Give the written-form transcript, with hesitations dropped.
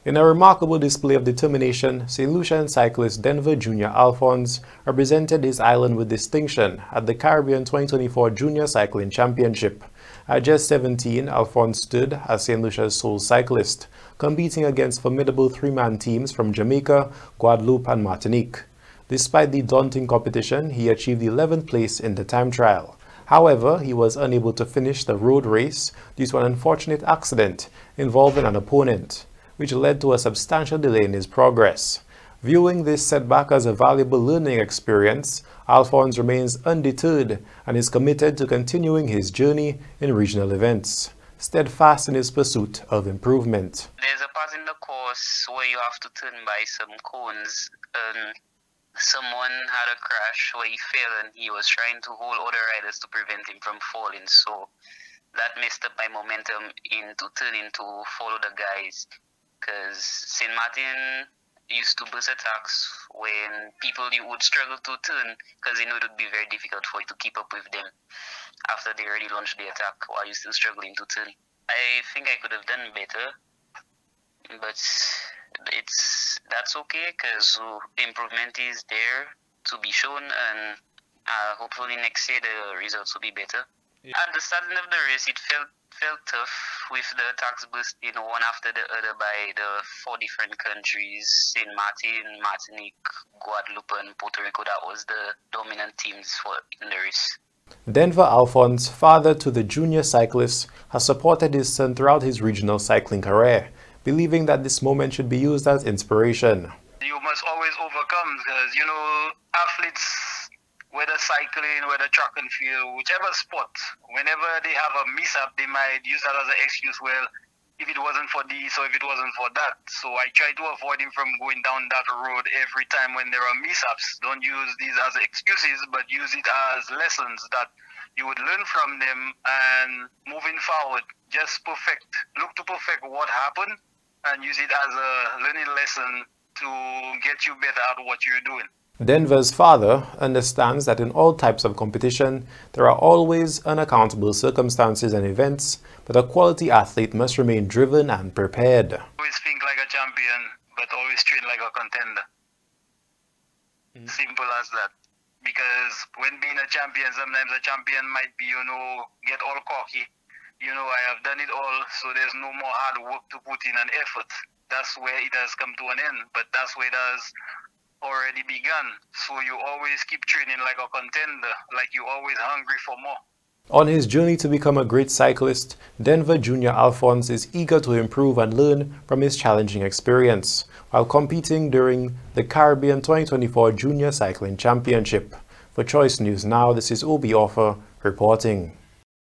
In a remarkable display of determination, St. Lucian cyclist Denver Jr. Alphonse represented his island with distinction at the Caribbean 2024 Junior Cycling Championship. At just 17, Alphonse stood as St. Lucia's sole cyclist, competing against formidable three-man teams from Jamaica, Guadeloupe and Martinique. Despite the daunting competition, he achieved 11th place in the time trial. However, he was unable to finish the road race due to an unfortunate accident involving an opponent, which led to a substantial delay in his progress. Viewing this setback as a valuable learning experience, Alphonse remains undeterred and is committed to continuing his journey in regional events, steadfast in his pursuit of improvement. There's a part in the course where you have to turn by some cones. Someone had a crash where he fell and he was trying to hold other riders to prevent him from falling, so that messed up my momentum into turning to follow the guys. Because St. Martin used to burst attacks when people you would struggle to turn because they knew it would be very difficult for you to keep up with them after they already launched the attack while you're still struggling to turn. I think I could have done better, but that's okay because improvement is there to be shown, and hopefully next year the results will be better. Yeah. At the starting of the race, it felt tough with the attacks bursting one after the other by the 4 different countries: St. Martin, Martinique, Guadeloupe, and Puerto Rico. That was the dominant teams in the race. Denver Alphonse, father to the junior cyclist, has supported his son throughout his regional cycling career, believing that this moment should be used as inspiration. You must always overcome because, athletes, whether cycling, whether track and field, whichever sport, whenever they have a mishap, they might use that as an excuse. Well, if it wasn't for this or if it wasn't for that. So I try to avoid him from going down that road every time when there are mishaps. Don't use these as excuses, but use it as lessons that you would learn from them, and moving forward, just look to perfect what happened and use it as a learning lesson to get you better at what you're doing. Denver's father understands that in all types of competition, there are always unaccountable circumstances and events, but a quality athlete must remain driven and prepared. Always think like a champion, but always train like a contender. Simple as that. Because when being a champion, sometimes a champion might be, get all cocky. I have done it all, so there's no more hard work to put in an effort. That's where it has come to an end, but that's where it has already begun. So you always keep training like a contender, like you're always hungry for more. On his journey to become a great cyclist, Denver Jr. Alphonse is eager to improve and learn from his challenging experience while competing during the Caribbean 2024 Junior Cycling Championship. For Choice News Now, this is Obi Offer reporting.